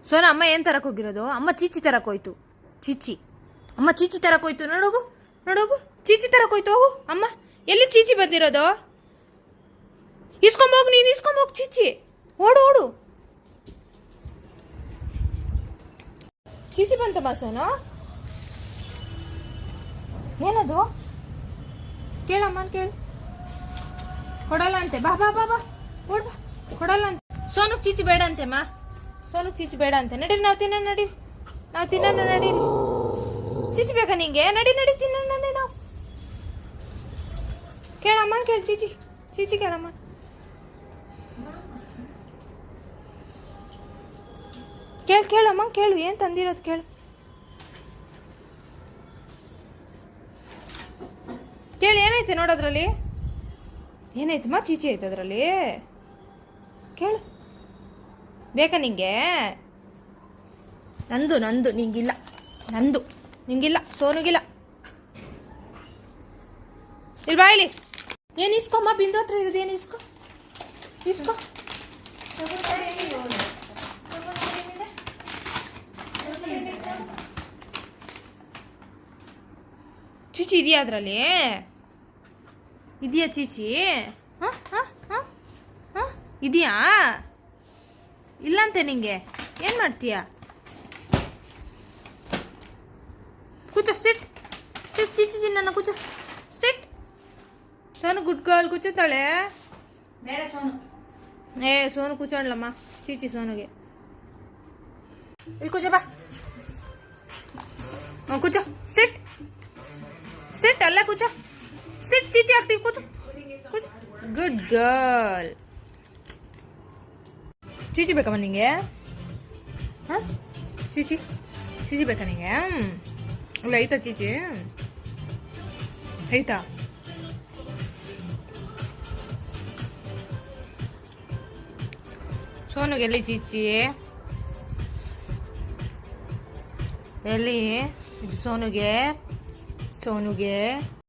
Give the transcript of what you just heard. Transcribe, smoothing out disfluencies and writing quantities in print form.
ಸೋನ ಅಮ್ಮ ಏನು ತರಕ್ಕೆ ಹೋಗಿರೋದು? ಅಮ್ಮ ಚೀಚಿ ತರಕ್ಕೆ ಹೋಯ್ತು. ಚೀಚಿ ಅಮ್ಮ ಚೀಚಿ ತರಕ್ಕೆ ಹೋಯ್ತು. ನೋಡೋಗು ನೋಡೋಗು, ಚೀಚಿ ತರಕ್ಕೆ ಹೋಯ್ತು. ಹೋಗು ಅಮ್ಮ. ಎಲ್ಲಿ ಚೀಚಿ ಬಂದಿರೋದು? ಇಸ್ಕೊಂಬೋಗು, ನೀನು ಇಸ್ಕೊಂಬೋಗು ಚೀಚಿ. ಓಡು ಓಡು. ಚೀಚಿ ಬಂತ ಬಾ ಸೋನು. ಏನದು? ಕೇಳಮ್ಮ ಕೇಳು. ಕೊಡಲ್ಲ ಅಂತೆ. ಬಾ ಬಾ ಬಾ ಬಾ ಓಡ್ ಬಾ. ಕೊಡಲ್ಲ ಅಂತ. ಸೋನು ಚೀಚಿ ಬೇಡ ಅಂತೆ ಮಾ. ಸೋನು ಚೀಚಿ ಬೇಡ ಅಂತೆ. ನಡೀರಿ ನಾವು ತಿನ್ನೋಣ, ನಡೀರಿ ನಾವು ತಿನ್ನೋಣ, ನಡೀರಿ. ಚೀಚಿ ಬೇಕಾ ನಿಂಗೆ? ನಡಿ ನಡಿ ತಿನ್ನೋಣ ನಾವು. ಕೇಳಮ್ಮ ಕೇಳು ಚೀಚಿ. ಚೀಚಿ ಕೇಳಮ್ಮ. ಕೇಳಮ್ಮ ಕೇಳು. ಏನು ತಂದಿರೋದು ಕೇಳು. ಕೇಳಿ ಏನೈತೆ ನೋಡೋದ್ರಲ್ಲಿ. ಏನೈತಮ್ಮ? ಚೀಚಿ ಐತೆ ಅದರಲ್ಲಿ. ಕೇಳು. ಬೇಕಾ ನಿಂಗೆ? ನಂದು ನಂದು ನಿಂಗಿಲ್ಲ. ನಂದು ನಿಂಗಿಲ್ಲ. ಸೋನುಗಿಲ್ಲ. ಇಲ್ಲಿ ಬಾಯಿಲಿ. ಏನು ಇಸ್ಕೊಮ್ಮ? ಬಿಂದು ಹತ್ರ ಇರೋದು ಏನು? ಇಸ್ಕೊ ಇಸ್ಕೊ. ಚೀಚಿ ಇದೆಯಾ ಅದರಲ್ಲಿ? ಇದೆಯಾ ಚೀಚಿ? ಹಾಂ ಹಾಂ ಹಾಂ ಹಾಂ ಇದೆಯಾ? ಇಲ್ಲಂತೆ ನಿಂಗೆ. ಏನು ಮಾಡ್ತೀಯ? ಕೂಚೋ, ಸಿಟ್ ಸಿಟ್. ಚೀಚಿ ನನ್ನ ಕೂಚೋ, ಸಿಟ್. ಸೋನು ಗುಡ್ ಗರ್ಲ್ ಕೂಚೋತಾಳೆ. ಬೇಡ ಸೋನು. ಸೋನು ಕೂಚೋಣ್ಲಮ್ಮ. ಚೀಚಿ ಸೋನುಗೆ. ಇಲ್ಲಿ ಕೂಚೋ ಬಾ. ಕೂಚೋ, ಸಿಟ್ ಸಿಟ್. ಅಲ್ಲ ಕೂಚೋ, ಸಿಟ್. ಚೀಚಿ ಆಗ್ತೀವಿ. ಕೂಚೋ ಕೂಚೋ. Good girl. ಚೀಚಿ ಬೇಕಮ್ಮ ನಿಂಗೆ? ಹಾಂ ಚೀಚಿ ಚೀಚಿ ಬೇಕಾ ನಿಂಗೆ? ಅಲ್ಲ ಐತಾ ಚೀಚಿ? ಐತಾ? ಸೋನುಗೆ ಎಲ್ಲಿ ಚೀಚಿ? ಎಲ್ಲಿ ಇದು ಸೋನುಗೆ? ಸೋನುಗೆ